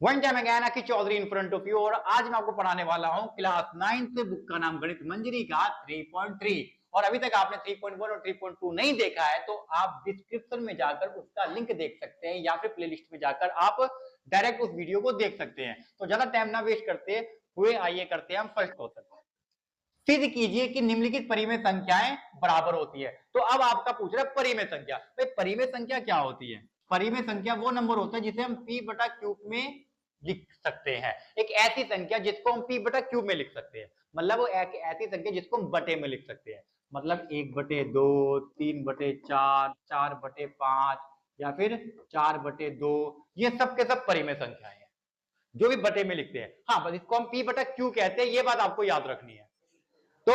One time again Aki Chaudhary in front of you, और आज मैं आपको पढ़ाने वाला हूं क्लास 9th बुक का नाम गणित मंजरी का 3.3। और अभी तक आपने 3.1 और 3.2 नहीं देखा है तो आप डिस्क्रिप्शन में जाकर उसका लिंक देख सकते हैं, या फिर प्लेलिस्ट में जाकर आप डायरेक्ट उस वीडियो को देख सकते हैं। तो ज्यादा टाइम ना वेस्ट करते हुए आइए करते हैं हम फर्स्ट क्वेश्चन। सिद्ध कीजिए कि निम्नलिखित परिमेय संख्याएं बराबर होती है। तो अब आपका पूछ रहा है परिमेय संख्या। भाई परिमेय संख्या क्या होती है? परिमेय संख्या वो नंबर होता है जिसे हम p बटा क्यूब में लिख सकते हैं। एक ऐसी संख्या जिसको हम p बटा क्यूब में लिख सकते हैं, मतलब वो एक ऐसी संख्या जिसको हम बटे में लिख सकते हैं, मतलब 1/2, 3/4, 4/5 या फिर 4/2, ये सब के सब परिमेय संख्याएं हैं जो भी बटे में लिखते हैं। हाँ, बस इसको हम p बटा क्यू कहते हैं, ये बात आपको याद रखनी है। तो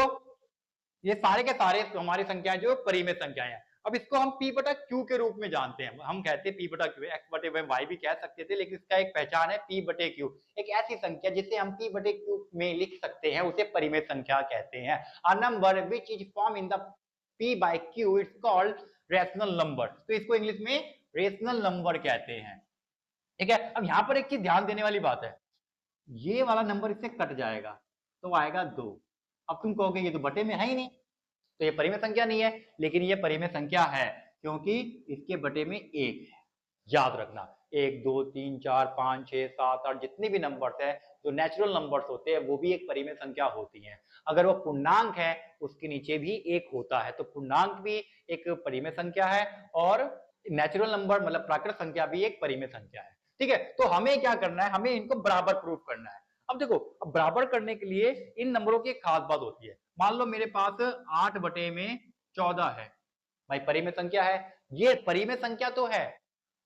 ये सारे के सारे हमारी संख्याएं जो परिमेय संख्याएं हैं। अब इसको हम p बटा क्यू के रूप में जानते हैं, हम कहते हैं p बटा क्यू, x बटे y भी कह सकते थे, लेकिन इसका एक पहचान है p बटे क्यू। एक ऐसी संख्या जिसे हम p बटे क्यू में लिख सकते हैं उसे परिमेय संख्या कहते हैं। A number which is form in the p by q it's called rational number. तो इसको इंग्लिश में रेशनल नंबर कहते हैं। ठीक है, अब यहाँ पर एक चीज ध्यान देने वाली बात है, ये वाला नंबर इससे कट जाएगा तो आएगा 2। अब तुम कहोगे ये तो बटे में है ही नहीं, तो ये परिमेय संख्या नहीं है, लेकिन ये परिमेय संख्या है क्योंकि इसके बटे में 1 है। याद रखना, 1 2 3 4 5 6 7 8 जितने भी नंबर्स है जो नेचुरल नंबर्स होते हैं वो भी एक परिमेय संख्या होती है। अगर वो पूर्णांक है उसके नीचे भी 1 होता है, तो पूर्णांक भी एक परिमेय संख्या है और नेचुरल नंबर मतलब प्राकृत संख्या भी एक परिमेय संख्या है। ठीक है, तो हमें क्या करना है, हमें इनको बराबर प्रूफ करना है। अब देखो, अब बराबर करने के लिए इन नंबरों की एक खास बात होती है। मान लो मेरे पास 8/14 है, भाई परिमेय संख्या है, ये परिमेय संख्या तो है,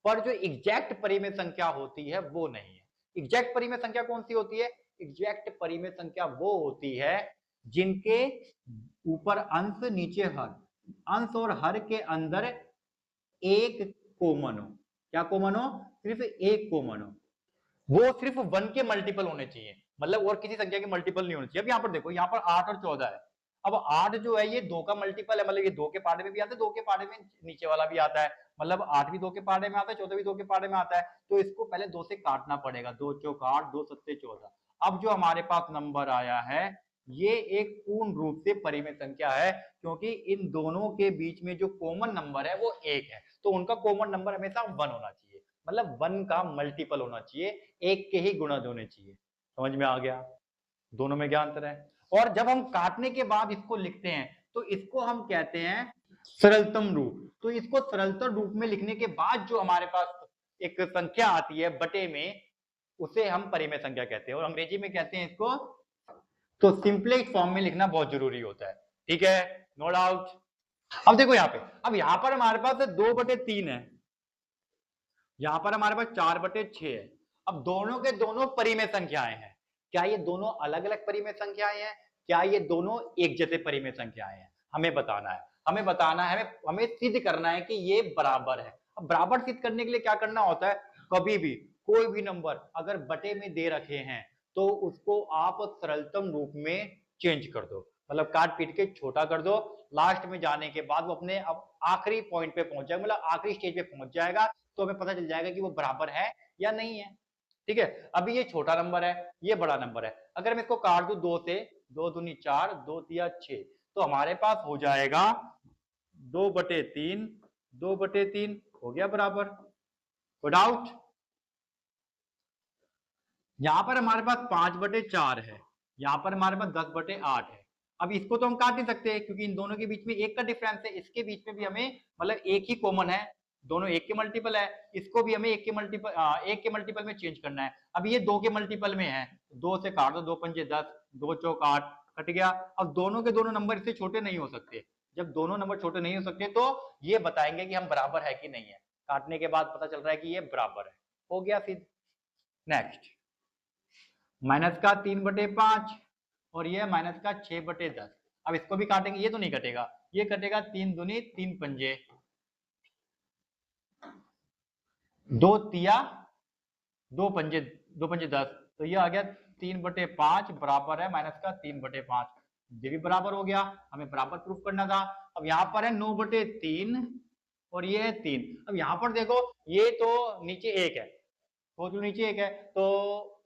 पर जो एग्जैक्ट परिमेय संख्या होती है वो नहीं है। एग्जैक्ट परिमेय संख्या कौन सी होती है? एग्जैक्ट परिमेय संख्या वो होती है जिनके ऊपर अंश नीचे हर, अंश और हर के अंदर एक कॉमन हो। क्या कॉमन हो? सिर्फ एक कॉमन हो, वो सिर्फ 1 के मल्टीपल होने चाहिए, मतलब और किसी संख्या के मल्टीपल नहीं होने चाहिए। अब यहाँ पर देखो, यहाँ पर 8 और 14 है। अब 8 जो है ये 2 का मल्टीपल है, मतलब ये 2 के पाड़े में भी आता है, 2 के पाड़े में नीचे वाला भी आता है, मतलब 8 भी 2 के पाड़े में आता है, 14 भी 2 के पाड़े में आता है। तो इसको पहले 2 से काटना पड़ेगा, 2 चौक 8, 2 सत्ते 14। अब जो हमारे पास नंबर आया है ये एक पूर्ण रूप से परिमेय संख्या है, क्योंकि इन दोनों के बीच में जो कॉमन नंबर है वो 1 है, तो उनका कॉमन नंबर हमेशा 1 होना चाहिए, मतलब 1 का मल्टीपल होना चाहिए, 1 के ही गुणज होने चाहिए। समझ में आ गया दोनों में क्या अंतर है? और जब हम काटने के बाद इसको लिखते हैं तो इसको हम कहते हैं सरलतम रूप। तो इसको सरलतम रूप में लिखने के बाद जो हमारे पास एक संख्या आती है बटे में, उसे हम परिमेय संख्या कहते हैं, और अंग्रेजी में कहते हैं इसको, तो सिंपलेस्ट फॉर्म में लिखना बहुत जरूरी होता है। ठीक है, नो डाउट। अब देखो यहाँ पे, अब यहाँ पर हमारे पास 2/3 है, यहाँ पर हमारे पास 4/6 है। अब दोनों के दोनों परिमेय संख्याएं हैं। क्या ये दोनों अलग अलग परिमेय संख्याएं हैं? क्या ये दोनों एक जैसे परिमेय संख्याएं हैं? हमें बताना है, हमें बताना है, हमें सिद्ध करना है कि ये बराबर है। अब बराबर सिद्ध करने के लिए क्या करना होता है, कभी भी कोई भी नंबर अगर बटे में दे रखे हैं तो उसको आप सरलतम रूप में चेंज कर दो, मतलब काट पीट के छोटा कर दो। लास्ट में जाने के बाद वो अपने अब आखिरी पॉइंट पे पहुंच जाएगा, मतलब आखिरी स्टेज पे पहुंच जाएगा, तो हमें पता चल जाएगा कि वो बराबर है या नहीं है। ठीक है, अभी ये छोटा नंबर है, ये बड़ा नंबर है, अगर मैं इसको काट दूं 2 से, 2 दूनी 4, 2 तिया 6, तो हमारे पास हो जाएगा 2/3, 2/3 हो गया बराबर। कोई डाउट? यहां पर हमारे पास 5/4 है, यहां पर हमारे पास 10/8 है। अब इसको तो हम काट नहीं सकते क्योंकि इन दोनों के बीच में 1 का डिफरेंस है, इसके बीच में भी हमें मतलब 1 ही कॉमन है, दोनों 1 के मल्टीपल है, इसको भी हमें 1 के मल्टीपल में चेंज करना है। अब ये 2 के मल्टीपल में है, 2 से काट दो, 2 पंजे 10, 2 चौक 8, कट गया। अब दोनों के दोनों नंबर इससे छोटे नहीं हो सकते, जब दोनों नंबर छोटे नहीं हो सकते तो ये बताएंगे कि हम बराबर है कि नहीं है। काटने के बाद पता चल रहा है कि ये बराबर है, हो गया फिर। नेक्स्ट, माइनस का 3/5 और ये माइनस का 6/10। अब इसको भी काटेंगे, ये तो नहीं कटेगा, ये कटेगा 3 दूनी 3 पंजे, 2 तिया 2 पंजे, 2 पंजे 10, तो ये आ गया 3/5 बराबर है माइनस का 3/5। ये भी बराबर हो गया, हमें बराबर प्रूफ करना था। अब यहाँ पर है 9/3 और ये है 3। अब यहाँ पर देखो ये तो नीचे 1 है, फोर टू नीचे एक है, तो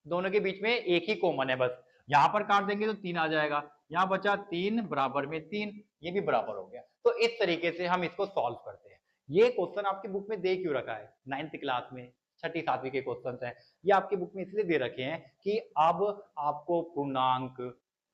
दोनों के बीच में एक ही कॉमन है बस, यहाँ पर काट देंगे तो 3 आ जाएगा, यहाँ बचा 3 बराबर में 3, ये भी बराबर हो गया। तो इस तरीके से हम इसको सॉल्व करते हैं। ये क्वेश्चन आपकी बुक में दे क्यों रखा है, 9th क्लास में, छठी सातवीं के क्वेश्चन है, ये आपकी बुक में इसलिए दे रखे हैं कि अब आपको पूर्णांक,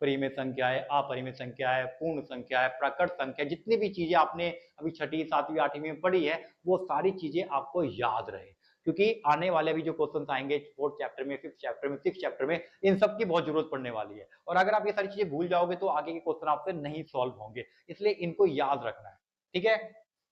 परिमेय संख्याएं, अपरिमेय संख्याएं, पूर्ण संख्या है, प्रकट संख्या, जितनी भी चीजें आपने अभी छठी सातवीं आठवीं में पढ़ी है, वो सारी चीजें आपको याद रहे, क्योंकि आने वाले भी जो क्वेश्चन आएंगे 4th चैप्टर में, 5th चैप्टर में, 6th चैप्टर में, इन सब की बहुत जरूरत पड़ने वाली है। और अगर आप ये सारी चीजें भूल जाओगे तो आगे के क्वेश्चन आपसे नहीं सॉल्व होंगे, इसलिए इनको याद रखना है। ठीक है,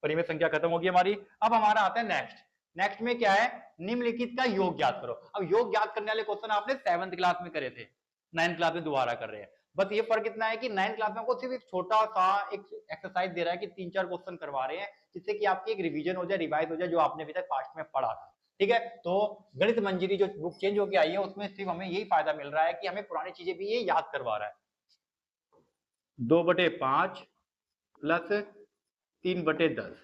परिमेय संख्या खत्म होगी हमारी। अब हमारा आता है नेक्स्ट। नेक्स्ट में क्या है, निम्नलिखित का योग ज्ञात करो। अब योग ज्ञात करने वाले क्वेश्चन आपने 7th क्लास में करे थे, 9th क्लास में दोबारा कर रहे हैं। बस ये फर्क इतना है कि 9th क्लास में आपको सिर्फ एक छोटा सा एक एक्सरसाइज दे रहा है कि 3-4 क्वेश्चन करवा रहे हैं, जिससे कि आपकी एक रिवीजन हो जाए, रिवाइज हो जाए, जो आपने अभी तक पास्ट में पढ़ा था। ठीक है, तो गणित मंजरी जो बुक चेंज होकर आई है उसमें सिर्फ हमें यही फायदा मिल रहा है कि हमें पुरानी चीजें भी ये याद करवा रहा है। 2/5 प्लस 3/10।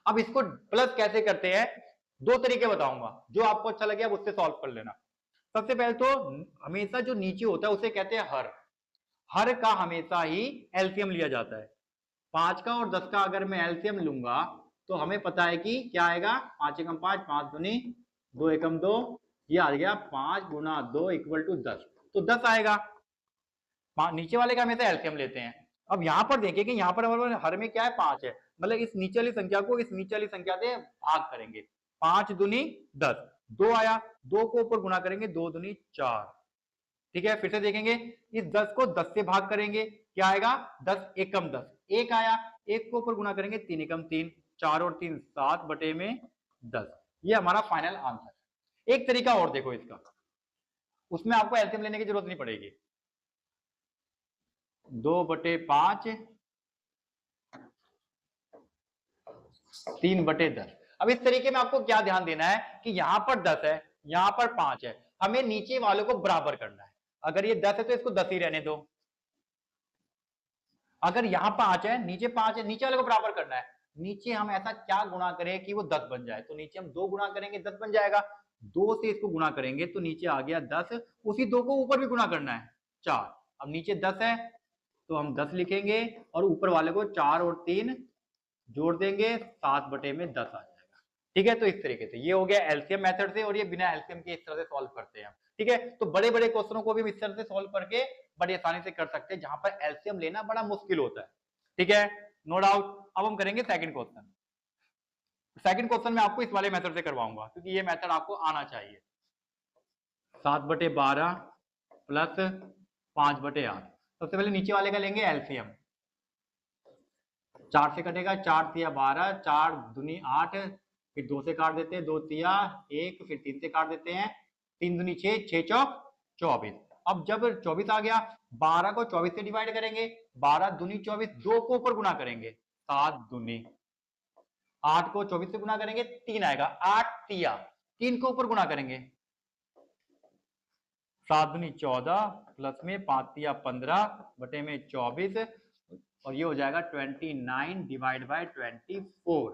अब इसको प्लस कैसे करते हैं, दो तरीके बताऊंगा, जो आपको अच्छा लगे आप उससे सॉल्व कर लेना। सबसे पहले तो हमेशा जो नीचे होता है उसे कहते हैं हर। हर का हमेशा ही एलसीएम लिया जाता है। 5 का और 10 का अगर मैं एलसीएम लूंगा तो हमें पता है कि क्या आएगा, 5 एकम 5, 5 दूनी 2 एकम 2, ये आ गया 5 गुना 2 इक्वल टू 10, तो 10 आएगा। नीचे वाले का हमेशा एलसीएम लेते हैं। अब यहाँ पर देखिए कि यहाँ पर हमारे हर में क्या है, 5 है, मतलब इस नीचे वाली संख्या को इस नीचे वाली संख्या से भाग करेंगे, 5 दूनी 10, 2 आया, 2 को ऊपर गुणा करेंगे, 2 दूनी 4। ठीक है, फिर से देखेंगे, इस 10 को 10 से भाग करेंगे, क्या आएगा, 10 एकम 10, 1 आया, 1 को ऊपर गुणा करेंगे, 3 एकम 3, 4 और 3 7 बटे में 10। ये हमारा फाइनल आंसर है। एक तरीका और देखो इसका, उसमें आपको एलसीएम लेने की जरूरत नहीं पड़ेगी। 2/5 3/10। अब इस तरीके में आपको क्या ध्यान देना है कि यहां पर 10 है, यहां पर 5 है, हमें नीचे वालों को बराबर करना है। अगर ये 10 है तो इसको 10 ही रहने दो, अगर यहाँ 5 है, नीचे 5 है, नीचे वाले को बराबर करना है। नीचे हम ऐसा क्या गुणा करें कि वो 10 बन जाए, तो नीचे हम 2 गुणा करेंगे, 10 बन जाएगा। 2 से इसको गुणा करेंगे तो नीचे आ गया 10, उसी 2 को ऊपर भी गुणा करना है, 4। अब नीचे 10 है तो हम 10 लिखेंगे और ऊपर वाले को 4 और 3 जोड़ देंगे, 7 बटे में 10 आ जाएगा। ठीक है, तो इस तरीके से ये हो गया एलसीएम मेथड से, और ये बिना एलसीएम के इस तरह से सॉल्व करते हैं। ठीक है, तो बड़े बड़े क्वेश्चनों को भी हम इस तरह से सॉल्व करके बड़ी आसानी से कर सकते हैं, जहां पर एलसीएम लेना बड़ा मुश्किल होता है। ठीक है, नो डाउट। अब हम करेंगे सेकंड क्वेश्चन। सेकंड क्वेश्चन में आपको इस वाले मेथड से करवाऊंगा, क्योंकि ये मेथड आपको आना चाहिए। 7/12 प्लस 5/8। सबसे पहले नीचे वाले का लेंगे एलसीएम, 4 से कटेगा, 4 तिया 12, 4 दूनी 8, फिर 2 से काट देते हैं, 2 तिया 1, फिर 3 से काट देते हैं, 3 दूनी 6, 6 चौक 24। अब जब 24 आ गया, 12 को 24 से डिवाइड करेंगे, 12 दूनी 24, 2 को ऊपर गुणा करेंगे, 7 दूनी, 8 को 24 से गुणा करेंगे, 3 आएगा, 8 तिया, 3 को ऊपर गुणा करेंगे, 7 दूनी 14 प्लस में 5 तिया 15 बटे में 24, और ये हो जाएगा 29 डिवाइड बाय 24।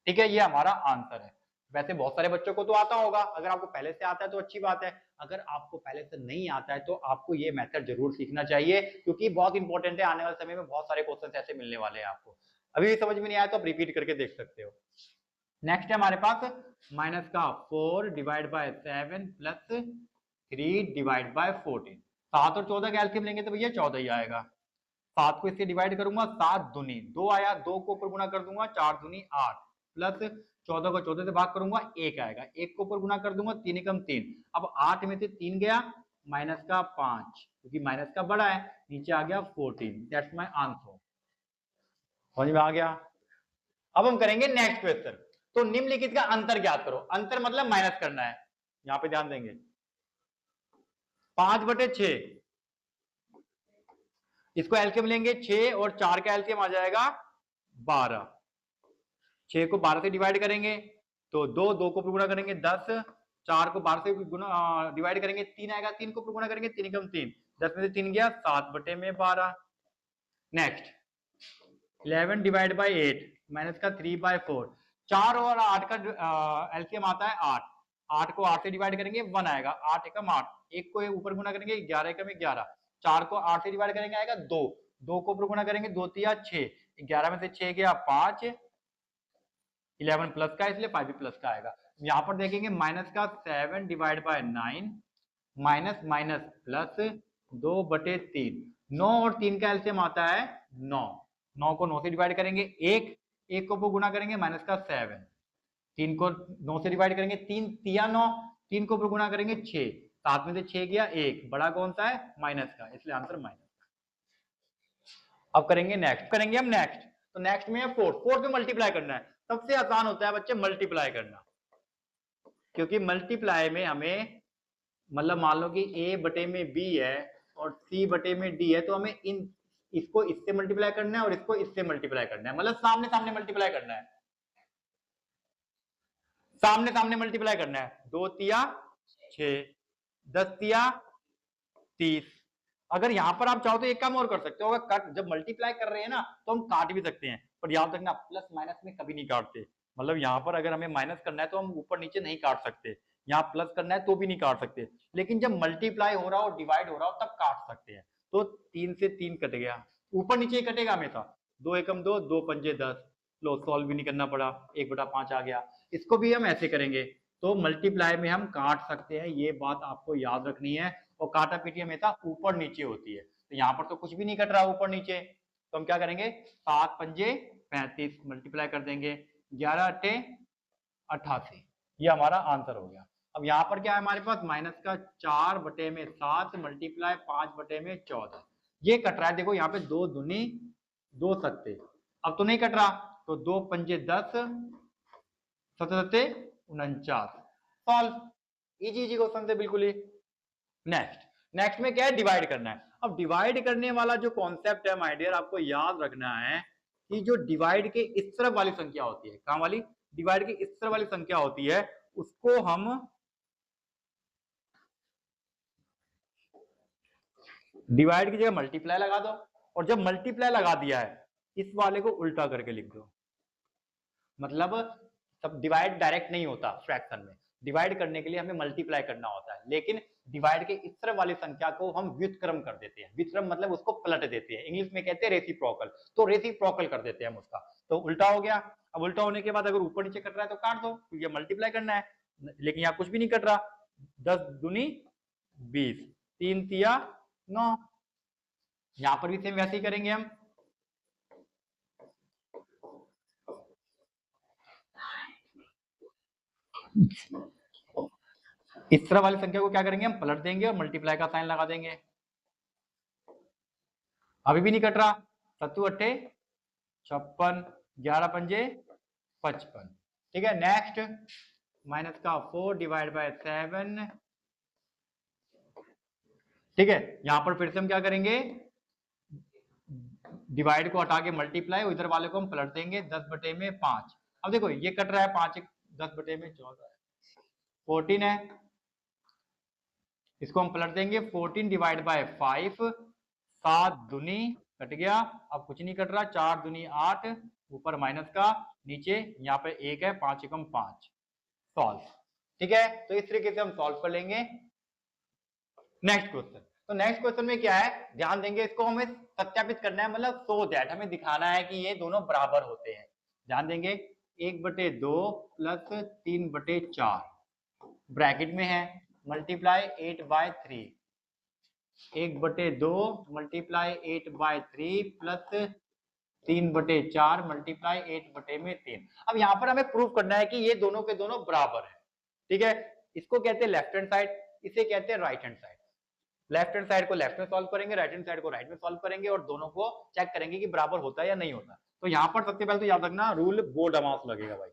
ठीक है, ये हमारा आंसर है। वैसे बहुत सारे बच्चों को तो आता होगा, अगर आपको पहले से आता है तो अच्छी बात है, अगर आपको पहले से नहीं आता है तो आपको ये मेथड जरूर सीखना चाहिए, क्योंकि बहुत इंपॉर्टेंट है। आने वाले समय में बहुत सारे क्वेश्चन ऐसे मिलने वाले हैं आपको। अभी भी समझ में नहीं आया तो आप रिपीट करके देख सकते हो। नेक्स्ट है हमारे पास माइनस का 4 divide by 7 plus 3 divide by 14। 7 और 14 का एलसीएम लेंगे तो भैया 14 ही आएगा। 7 को इससे डिवाइड करूंगा, 7 दूनी 2 आया, 2 को ऊपर गुणा कर दूंगा, 4 दूनी 8 प्लस 14 को 14 से भाग करूंगा, 1 आएगा, 1 को ऊपर गुणा कर दूंगा, 3 एकम 3। अब 8 में से 3 गया, माइनस का 5, क्योंकि माइनस का बड़ा है, नीचे आ गया 14। That's my answer. समझ में आ गया। अब हम करेंगे नेक्स्ट क्वेश्चन। तो निम्नलिखित का अंतर ज्ञात करो। अंतर मतलब माइनस करना है, यहां पे ध्यान देंगे। 5/6, इसको एलसीएम लेंगे, 6 और 4 का एलसीएम आ जाएगा 12। 6 को 12 से डिवाइड करेंगे तो 2, 2 को गुणा करेंगे 10, 4 को 12 से डिवाइड करेंगे 3 आएगा, 3 को गुणा करेंगे 3 एकम 3, 10 में से 3 गया, 7 बटे में 12। नेक्स्ट 11 डिवाइड बाय 8 माइनस का 3/4। 4 और 8 का एलसीएम आता है 8, 8 को 8 से डिवाइड करेंगे 1 आएगा, 8 एकम 8, एक को ऊपर गुना करेंगे 11 एकम 11, 4 को 8 से डिवाइड करेंगे आएगा 2, 2 को ऊपर गुना करेंगे 2 तिया 6, 11 में से 6 गया 5, 11 प्लस का इसलिए 5 भी प्लस का आएगा। यहाँ पर देखेंगे माइनस का 7 divide by 9, minus minus plus 2/3, 9 और 3 का एलसीएम आता है 9, 9 को 9 से डिवाइड करेंगे 1, 1 को गुना करेंगे माइनस का 7, 3 को 9 से डिवाइड करेंगे 3 तिया 9, 3 को गुना करेंगे 6, 7 में से 6 गया 1, बड़ा कौन सा है माइनस का, इसलिए आंसर माइनस। अब करेंगे नेक्स्ट, करेंगे हम नेक्स्ट, तो नेक्स्ट में है 4, 4 पे मल्टीप्लाई करना है। सबसे आसान होता है बच्चे मल्टीप्लाई करना, क्योंकि मल्टीप्लाई में हमें मतलब मान लो कि a बटे में b है और c बटे में d है, तो हमें इसको इससे मल्टीप्लाई करना है और इसको इससे मल्टीप्लाई करना है, मतलब सामने सामने मल्टीप्लाई करना है, सामने सामने मल्टीप्लाई करना है। 2 तिया 6, 10 तिया 30। अगर यहां पर आप चाहो तो एक काम और कर सकते हो, अगर कट जब मल्टीप्लाई कर रहे हैं ना तो हम काट भी सकते हैं, पर याद रखना प्लस माइनस में कभी नहीं काटते, मतलब यहाँ पर अगर हमें माइनस करना है तो हम ऊपर नीचे नहीं काट सकते, यहाँ प्लस करना है तो भी नहीं काट सकते, लेकिन जब मल्टीप्लाई हो रहा हो डिवाइड हो रहा हो तब काट सकते हैं। तो 3 से 3 कट गया, ऊपर नीचे ही कटेगा हमेशा, 2 एकम 2, 2 पंजे 10, लो सॉल्व भी नहीं करना पड़ा, 1/5 आ गया। इसको भी हम ऐसे करेंगे, तो मल्टीप्लाई में हम काट सकते हैं, ये बात आपको याद रखनी है, और काटा पीटी हमेशा ऊपर नीचे होती है, तो यहाँ पर तो कुछ भी नहीं कट रहा ऊपर नीचे, तो हम क्या करेंगे 7 पंजे 35 मल्टीप्लाई कर देंगे, 11 अट्ठे 88, ये हमारा आंसर हो गया। अब यहाँ पर क्या है हमारे पास माइनस का 4/7 मल्टीप्लाई 5/14, ये कट रहा है, देखो यहाँ पे 2 दूनी 2 सत्ते, अब तो नहीं कट रहा, तो 2 पंजे 10, 7 सत्ते 49, सॉल्व, इजी इजी क्वेश्चन थे बिल्कुल ही। नेक्स्ट, नेक्स्ट में क्या है डिवाइड करना है। अब डिवाइड करने वाला जो कॉन्सेप्ट है माय डियर, आपको याद रखना है कि जो डिवाइड के इस तरफ वाली संख्या होती है, कहां वाली, डिवाइड की इस तरफ वाली संख्या होती है, उसको हम डिवाइड की जगह मल्टीप्लाई लगा दो, और जब मल्टीप्लाई लगा दिया है इस वाले को उल्टा करके लिख दो, मतलब सब डिवाइड डायरेक्ट नहीं होता फ्रैक्शन में, डिवाइड करने के लिए हमें मल्टीप्लाई करना होता है, लेकिन डिवाइड के इस तरफ वाली संख्या को हम व्युत्क्रम कर देते हैं, व्युत्क्रम मतलब उसको पलट देते हैं, इंग्लिश में कहते हैं रेसिप्रोकल, तो रेसिप्रोकल कर देते हैं हम उसका, तो उल्टा हो गया। अब उल्टा होने के बाद अगर ऊपर नीचे कट रहा है तो काट दो, ये मल्टीप्लाई करना है, लेकिन यहाँ कुछ भी नहीं कट रहा, 10 दूनी 20, 3 तिया 9, यहाँ पर भी सेम वैसे ही करेंगे हम, इस तरह वाली संख्या को क्या करेंगे हम पलट देंगे और मल्टीप्लाई का साइन लगा देंगे, अभी भी नहीं कट रहा, 7 अट्ठे 56, 11 पंजे 55, ठीक है। नेक्स्ट, माइनस का 4 डिवाइड बाय 7, ठीक है, यहां पर फिर से हम क्या करेंगे, डिवाइड को हटा के मल्टीप्लाई, इधर वाले को हम पलट देंगे, 10/5। अब देखो ये कट रहा है, 5 10/14 14 है, इसको हम पलट देंगे, 14 डिवाइड बाय 5, 7 दूनी कट गया, अब कुछ नहीं कट रहा, 4 दूनी 8, ऊपर माइनस का, नीचे यहाँ पे 1 है, 5 एकम 5, सॉल्व, ठीक है। तो इस तरीके से हम सॉल्व कर लेंगे। नेक्स्ट क्वेश्चन, तो नेक्स्ट क्वेश्चन में क्या है, ध्यान देंगे, इसको हमें सत्यापित करना है, मतलब सो दैट हमें दिखाना है कि ये दोनों बराबर होते हैं। ध्यान देंगे, 1/2 प्लस 3/4 ब्रैकेट में है, मल्टीप्लाई 8/3, 1/2 मल्टीप्लाई 8/3 प्लस 3/4 मल्टीप्लाई 8/3। अब यहाँ पर हमें प्रूव करना है कि ये दोनों के दोनों बराबर है, ठीक है। इसको कहते हैं लेफ्ट हैंड साइड, इसे कहते हैं right hand side. Left hand side को लेफ्ट में सॉल्व करेंगे, राइट हैंड साइड को राइट में सॉल्व करेंगे, और दोनों को चेक करेंगे कि बराबर होता है या नहीं होता। तो यहाँ पर सबसे पहले तो याद रखना, रूल बोर्ड अमाउंट लगेगा भाई,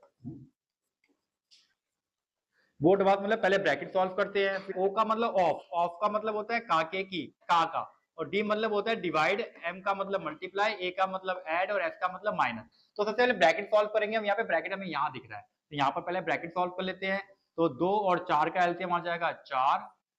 बोर्ड अमाउंट मतलब पहले ब्रैकेट सॉल्व करते हैं, ओ का मतलब ऑफ, ऑफ का मतलब होता है काके की, का, और डी मतलब होता है डिवाइड, एम का मतलब मल्टीप्लाई, ए का मतलब ऐड, और एस का मतलब माइनस। तो सबसे पहले ब्रैकेट सॉल्व करेंगे हम, यहाँ पे ब्रैकेट हमें यहाँ दिख रहा है, तो यहाँ पर पहले ब्रैकेट सॉल्व कर लेते हैं। तो 2 और 4 का एलसीएम आ जाएगा 4,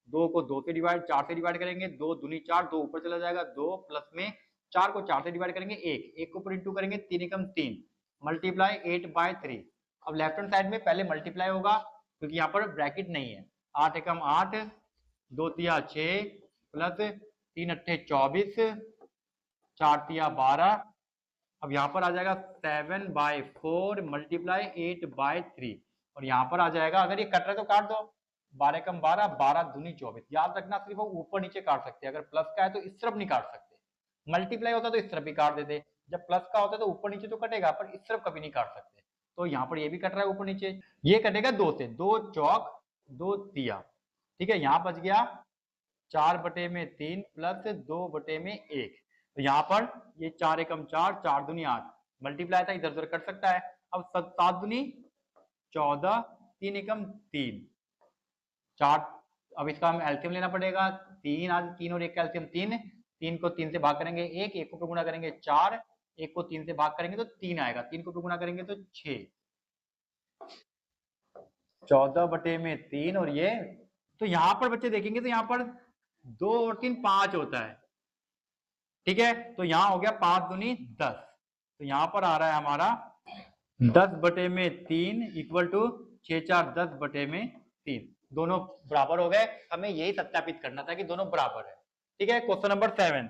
2 को 2 से डिवाइड, 4 से डिवाइड करेंगे, 2 दूनी 4, 2 ऊपर चला जाएगा 2, प्लस में 4 को 4 से डिवाइड करेंगे 1, 1 को ऊपर इंटू करेंगे 3 एकम 3 मल्टीप्लाई 8/3। अब लेफ्ट हैंड साइड में पहले मल्टीप्लाई होगा, क्योंकि यहाँ पर ब्रैकेट नहीं है। 8 एकम 8, 2 तिया 6 प्लस 3 अट्ठे 24, 4 तिया 12। अब यहाँ पर आ जाएगा 7/4 मल्टीप्लाई 8/3 और यहाँ पर आ जाएगा, अगर ये कट रहा है तो काट दो, 12 एकम 12, 12 दूनी 24। याद रखना सिर्फ वो ऊपर नीचे काट सकते हैं, अगर प्लस का है तो इस तरफ नहीं काट सकते। मल्टीप्लाई होता तो इस तरफ भी काट देते, जब प्लस का होता है तो ऊपर नीचे तो कटेगा पर इस तरफ कभी नहीं काट सकते। तो यहाँ पर ये भी कट रहा है ऊपर नीचे, ये कटेगा 2 से, 2 चौक 2 तिया। ठीक है, यहाँ बच गया 4/3 प्लस 2/1। तो यहाँ पर ये 4 एकम 4, 4 दूनी 8, मल्टीप्लाई था इधर उधर कट सकता है। अब 7 दूनी 14, 3 एकम 3, 4। अब इसका हम एलसीएम लेना पड़ेगा, 3 आज 3 और 1 का एलसीएम 3, 3 को 3 से भाग करेंगे 1, 1 को गुणा करेंगे 4, 1 को 3 से भाग करेंगे तो 3 आएगा, 3 को गुणा करेंगे तो 6, 14/3। और ये तो यहाँ पर बच्चे देखेंगे तो यहाँ पर 2 और 3 5 होता है। ठीक है, तो यहाँ हो गया 5 दूनी 10, तो यहाँ पर आ रहा है हमारा 10/3 इक्वल टू 6 4 10/3। दोनों बराबर हो गए, हमें यही सत्यापित करना था कि दोनों बराबर है। ठीक है, क्वेश्चन नंबर 7।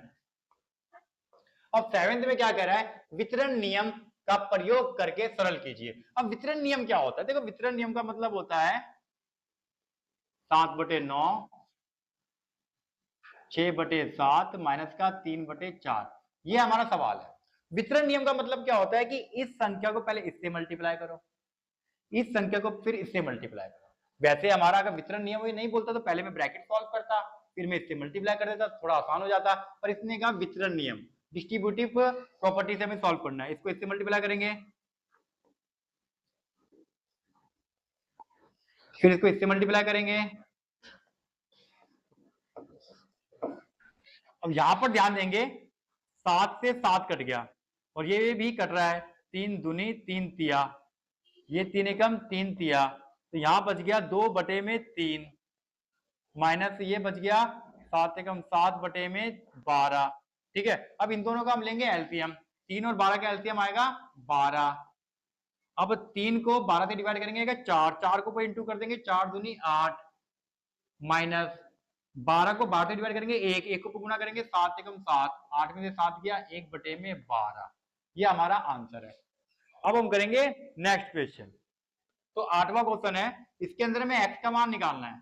अब 7th में क्या कह रहा है, वितरण नियम का प्रयोग करके सरल कीजिए। अब वितरण नियम क्या होता है, देखो वितरण नियम का मतलब होता है 7/9, 6/7 माइनस का 3/4। ये हमारा सवाल है। वितरण नियम का मतलब क्या होता है कि इस संख्या को पहले इससे मल्टीप्लाई करो, इस संख्या को फिर इससे मल्टीप्लाई करो। वैसे हमारा अगर वितरण नियम ये नहीं बोलता तो पहले मैं ब्रैकेट सॉल्व करता, फिर मैं इससे मल्टीप्लाई कर देता, थोड़ा आसान हो जाता। पर इसने कहा वितरण नियम, डिस्ट्रीब्यूटिव प्रॉपर्टी से हमें सॉल्व करना है। इसको इससे मल्टीप्लाई करेंगे, फिर इसको इससे मल्टीप्लाई करेंगे। अब यहां पर ध्यान देंगे 7 से 7 कट गया और ये भी कट रहा है, 3 दूनी 3 तिया, ये 3 एकम 3 तिया, तो यहां बच गया 2/3 माइनस ये बच गया 7 एकम 7/12। ठीक है, अब इन दोनों का हम लेंगे एलसीएम, 3 और 12 का एलसीएम आएगा 12। अब 3 को 12 से डिवाइड करेंगे 4, 4 को इंटू कर देंगे, 4 दूनी 8 माइनस 12 को 12 से डिवाइड करेंगे 1, 1 को गुणा करेंगे 7 एकम 7, 8 में से 7 गया 1/12। ये हमारा आंसर है। अब हम करेंगे नेक्स्ट क्वेश्चन। तो 8वां क्वेश्चन है, इसके अंदर में x का मान निकालना है।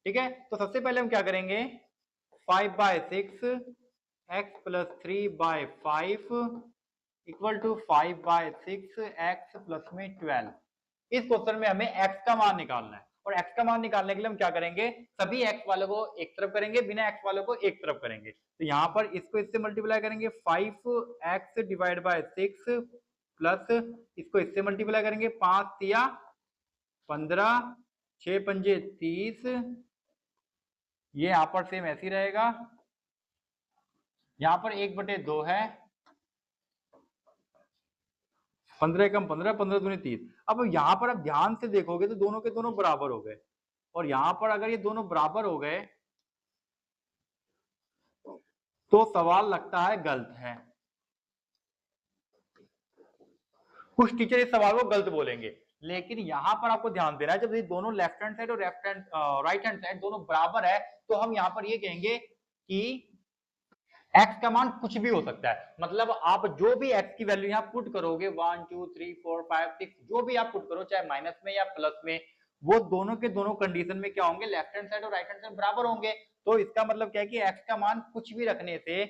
ठीक है, तो सबसे पहले हम क्या करेंगे, 5/6 x plus 3/5 equal to 5/6 x plus में 12। इस क्वेश्चन में हमें x का मान निकालना है और x का मान निकालने के लिए हम क्या करेंगे, सभी x वालों को एक तरफ करेंगे, बिना x वालों को एक तरफ करेंगे। तो यहाँ पर इसको इससे मल्टीप्लाई करेंगे, 5x डिवाइड बाय 6 प्लस इसको इससे मल्टीप्लाई करेंगे, 5 तिया 15, 6 पंजे 30, ये यहाँ पर सेम ऐसे ही रहेगा। यहाँ पर 1/2 है, 15 एकम 15, 15 दूनी 30। अब यहाँ पर आप ध्यान से देखोगे तो दोनों के दोनों बराबर हो गए, और यहाँ पर अगर ये दोनों बराबर हो गए तो सवाल लगता है गलत है। कुछ टीचर इस सवाल को गलत बोलेंगे, लेकिन यहाँ पर आपको ध्यान देना है, जब ये दोनों लेफ्ट हैंड साइड और राइट हैंड साइड दोनों बराबर है तो हम यहाँ पर ये कहेंगे कि x का मान कुछ भी हो सकता है। मतलब आप जो भी x की वैल्यू यहाँ पुट करोगे, 1 2 3 4 5 6 जो भी आप पुट करो, चाहे माइनस में या प्लस में, वो दोनों के दोनों कंडीशन में क्या होंगे, लेफ्ट हैंड साइड और राइट हैंड साइड बराबर होंगे। तो इसका मतलब क्या है कि x का मान कुछ भी रखने से,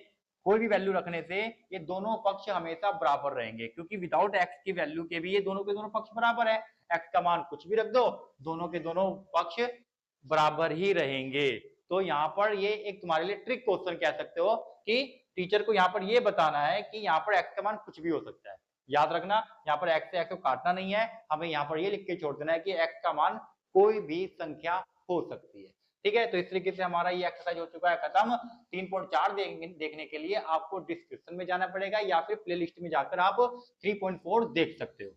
कोई भी वैल्यू रखने से ये दोनों पक्ष हमेशा बराबर रहेंगे, क्योंकि विदाउट x की वैल्यू के भी ये दोनों के दोनों पक्ष बराबर है। x का मान कुछ भी रख दो, दोनों के दोनों पक्ष बराबर ही रहेंगे। तो यहाँ पर ये एक तुम्हारे लिए ट्रिक क्वेश्चन कह सकते हो कि टीचर को यहाँ पर ये बताना है कि यहाँ पर x का मान कुछ भी हो सकता है। याद रखना, यहाँ पर x से x को काटना नहीं है, हमें यहाँ पर ये लिख के छोड़ देना है कि x का मान कोई भी संख्या हो सकती है। ठीक है, तो इस तरीके से हमारा ये एक्सरसाइज हो चुका है खत्म। 3.4 देखने के लिए आपको डिस्क्रिप्शन में जाना पड़ेगा या फिर प्लेलिस्ट में जाकर आप 3.4 देख सकते हो।